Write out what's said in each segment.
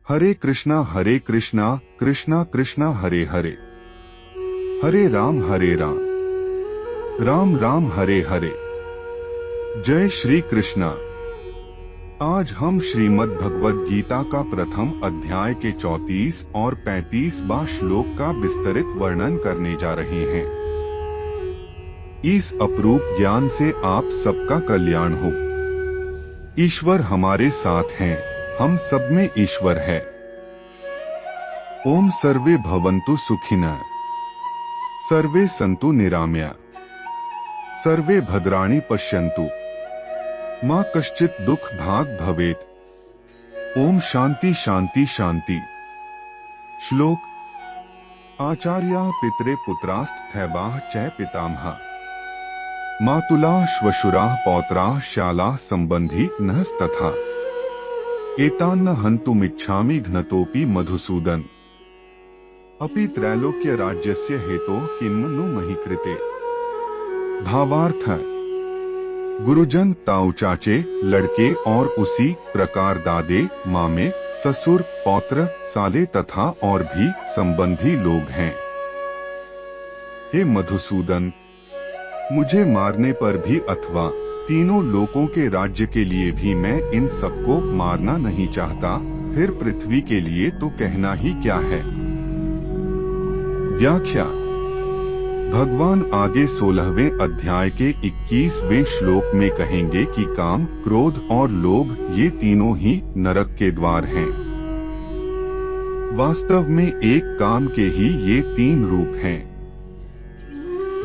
हरे कृष्णा कृष्णा कृष्णा हरे हरे, हरे राम राम राम हरे हरे। जय श्री कृष्णा। आज हम श्रीमद् भगवद गीता का प्रथम अध्याय के 34 और 35वां श्लोक का विस्तृत वर्णन करने जा रहे हैं। इस अपूर्व ज्ञान से आप सबका कल्याण हो। ईश्वर हमारे साथ हैं, हम सब में ईश्वर है। ओम सर्वे भवन्तु सुखिनः, सर्वे सन्तु निरामया, सर्वे भद्राणि पश्यन्तु, मां कश्चित् दुख भाग भवेत्। ओम शांति शांति शांति। श्लोक। आचार्याः पितरे पुत्रास्तथैवाः च पितामहः, मातुलाः श्वशुराः पौत्राः शालाः सम्बन्धी नस्तथा। एतान्न हन्तुमिच्छामि घ्नतोऽपि मधुसूदन, अपि त्रैलोक्य राज्यस्य हेतोः किं नु महि कृते। भावार्थ। गुरुजन ताऊ चाचे लड़के और उसी प्रकार दादे मामे ससुर पौत्र साले तथा और भी संबंधी लोग हैं। हे मधुसूदन, मुझे मारने पर भी अथवा तीनों लोकों के राज्य के लिए भी मैं इन सबको मारना नहीं चाहता, फिर पृथ्वी के लिए तो कहना ही क्या है। व्याख्या। भगवान आगे 16वें अध्याय के 21वें श्लोक में कहेंगे कि काम, क्रोध और लोभ ये तीनों ही नरक के द्वार हैं। वास्तव में एक काम के ही ये तीन रूप हैं।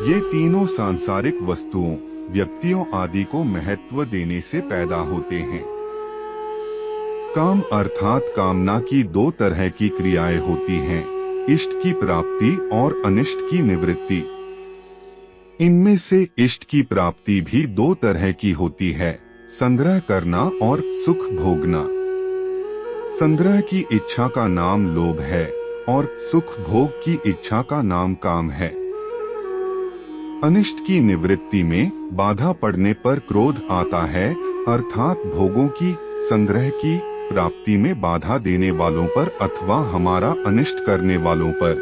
ये तीनों सांसारिक वस्तुओं, व्यक्तियों आदि को महत्व देने से पैदा होते हैं। काम अर्थात कामना की दो तरह की क्रियाएं होती हैं, इष्ट की प्राप्ति और अनिष्ट की निवृत्ति। इनमें से इष्ट की प्राप्ति भी दो तरह की होती है, संग्रह करना और सुख भोगना। संग्रह की इच्छा का नाम लोभ है और सुख भोग की इच्छा का नाम काम है। अनिष्ट की निवृत्ति में बाधा पड़ने पर क्रोध आता है, अर्थात भोगों की, संग्रह की प्राप्ति में बाधा देने वालों पर अथवा हमारा अनिष्ट करने वालों पर,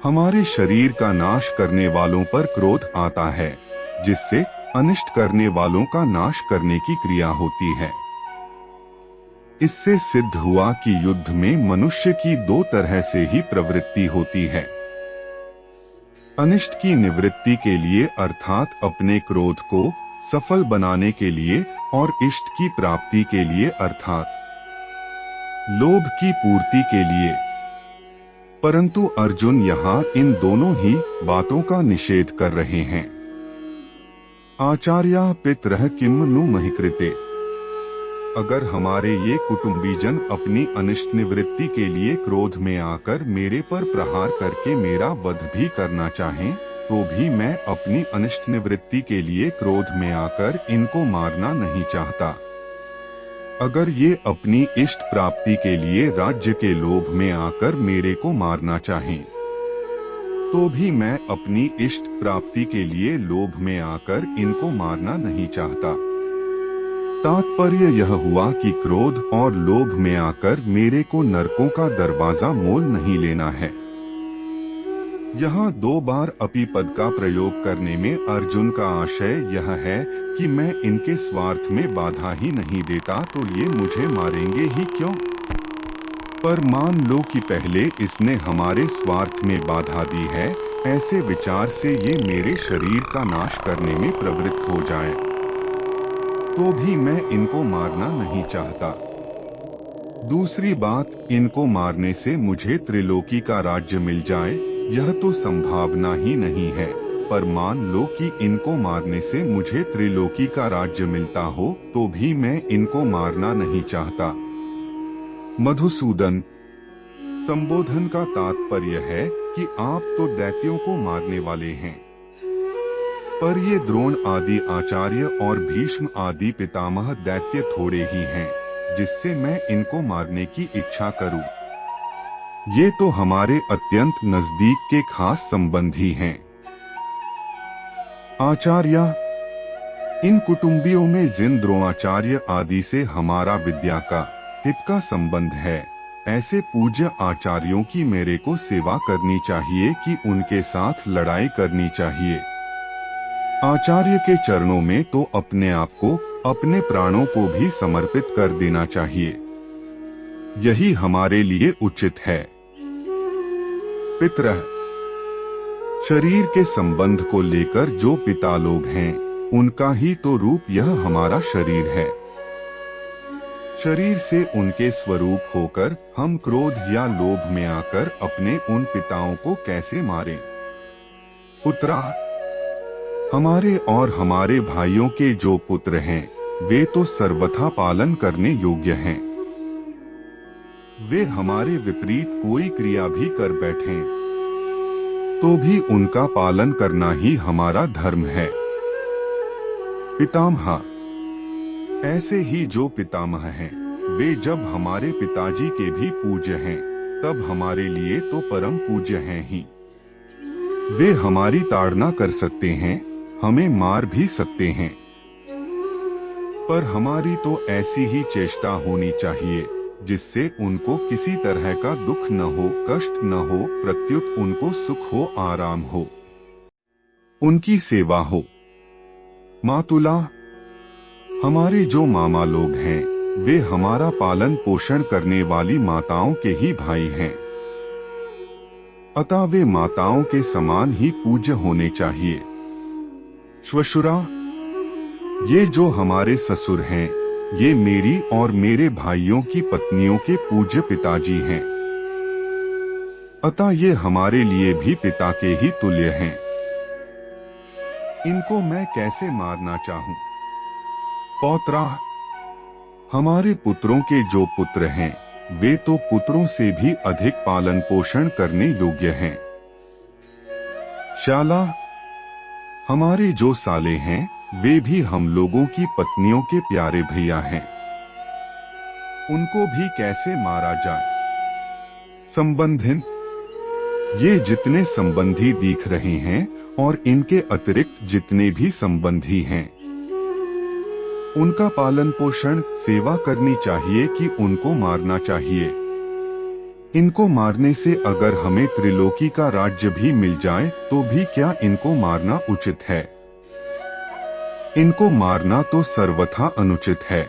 हमारे शरीर का नाश करने वालों पर क्रोध आता है, जिससे अनिष्ट करने वालों का नाश करने की क्रिया होती है। इससे सिद्ध हुआ कि युद्ध में मनुष्य की दो तरह से ही प्रवृत्ति होती है। अनिष्ट की निवृत्ति के लिए अर्थात अपने क्रोध को सफल बनाने के लिए, और इष्ट की प्राप्ति के लिए अर्थात लोभ की पूर्ति के लिए। परंतु अर्जुन यहाँ इन दोनों ही बातों का निषेध कर रहे हैं। आचार्याः पितरः किम नु महि कृते। अगर हमारे ये कुटुंबीजन अपनी अनिष्ट निवृत्ति के लिए क्रोध में आकर मेरे पर प्रहार करके मेरा वध भी करना चाहें, तो भी मैं अपनी अनिष्ट निवृत्ति के लिए क्रोध में आकर इनको मारना नहीं चाहता। अगर ये अपनी इष्ट प्राप्ति के लिए राज्य के लोभ में आकर मेरे को मारना चाहें, तो भी मैं अपनी इष्ट प्राप्ति के लिए लोभ में आकर इनको मारना नहीं चाहता। तात्पर्य यह हुआ कि क्रोध और लोभ में आकर मेरे को नरकों का दरवाजा मोल नहीं लेना है। यहाँ 2 बार अपि पद का प्रयोग करने में अर्जुन का आशय यह है कि मैं इनके स्वार्थ में बाधा ही नहीं देता तो ये मुझे मारेंगे ही क्यों। पर मान लो कि पहले इसने हमारे स्वार्थ में बाधा दी है, ऐसे विचार से ये मेरे शरीर का नाश करने में प्रवृत्त हो जाए, तो भी मैं इनको मारना नहीं चाहता। दूसरी बात, इनको मारने से मुझे त्रिलोकी का राज्य मिल जाए, यह तो संभावना ही नहीं है। पर मान लो कि इनको मारने से मुझे त्रिलोकी का राज्य मिलता हो, तो भी मैं इनको मारना नहीं चाहता। मधुसूदन। संबोधन का तात्पर्य है कि आप तो दैत्यों को मारने वाले हैं, पर ये द्रोण आदि आचार्य और भीष्म आदि पितामह दैत्य थोड़े ही हैं, जिससे मैं इनको मारने की इच्छा करूं। ये तो हमारे अत्यंत नजदीक के खास संबंधी हैं। आचार्य। इन कुटुंबियों में जिन द्रोणाचार्य आदि से हमारा विद्या का, हित का संबंध है, ऐसे पूज्य आचार्यों की मेरे को सेवा करनी चाहिए कि उनके साथ लड़ाई करनी चाहिए। आचार्य के चरणों में तो अपने आप को, अपने प्राणों को भी समर्पित कर देना चाहिए। यही हमारे लिए उचित है। पितरः, शरीर के संबंध को लेकर जो पिता लोग हैं, उनका ही तो रूप यह हमारा शरीर है। शरीर से उनके स्वरूप होकर हम क्रोध या लोभ में आकर अपने उन पिताओं को कैसे मारें? पुत्रा, हमारे और हमारे भाइयों के जो पुत्र हैं, वे तो सर्वथा पालन करने योग्य हैं। वे हमारे विपरीत कोई क्रिया भी कर बैठें, तो भी उनका पालन करना ही हमारा धर्म है। पितामह, ऐसे ही जो पितामह हैं, वे जब हमारे पिताजी के भी पूज्य हैं, तब हमारे लिए तो परम पूज्य हैं ही। वे हमारी ताड़ना कर सकते हैं, हमें मार भी सकते हैं, पर हमारी तो ऐसी ही चेष्टा होनी चाहिए जिससे उनको किसी तरह का दुख न हो, कष्ट न हो, प्रत्युत उनको सुख हो, आराम हो, उनकी सेवा हो। मातुला, हमारे जो मामा लोग हैं, वे हमारा पालन पोषण करने वाली माताओं के ही भाई हैं, अतः वे माताओं के समान ही पूज्य होने चाहिए। श्वशुरा, ये जो हमारे ससुर हैं, ये मेरी और मेरे भाइयों की पत्नियों के पूज्य पिताजी हैं, अतः ये हमारे लिए भी पिता के ही तुल्य हैं। इनको मैं कैसे मारना चाहूं? पौत्रा, हमारे पुत्रों के जो पुत्र हैं, वे तो पुत्रों से भी अधिक पालन पोषण करने योग्य हैं। शाला, हमारे जो साले हैं, वे भी हम लोगों की पत्नियों के प्यारे भैया हैं, उनको भी कैसे मारा जाए? संबंधिन, ये जितने संबंधी दिख रहे हैं और इनके अतिरिक्त जितने भी संबंधी हैं, उनका पालन पोषण सेवा करनी चाहिए कि उनको मारना चाहिए? इनको मारने से अगर हमें त्रिलोकी का राज्य भी मिल जाए तो भी क्या इनको मारना उचित है? इनको मारना तो सर्वथा अनुचित है।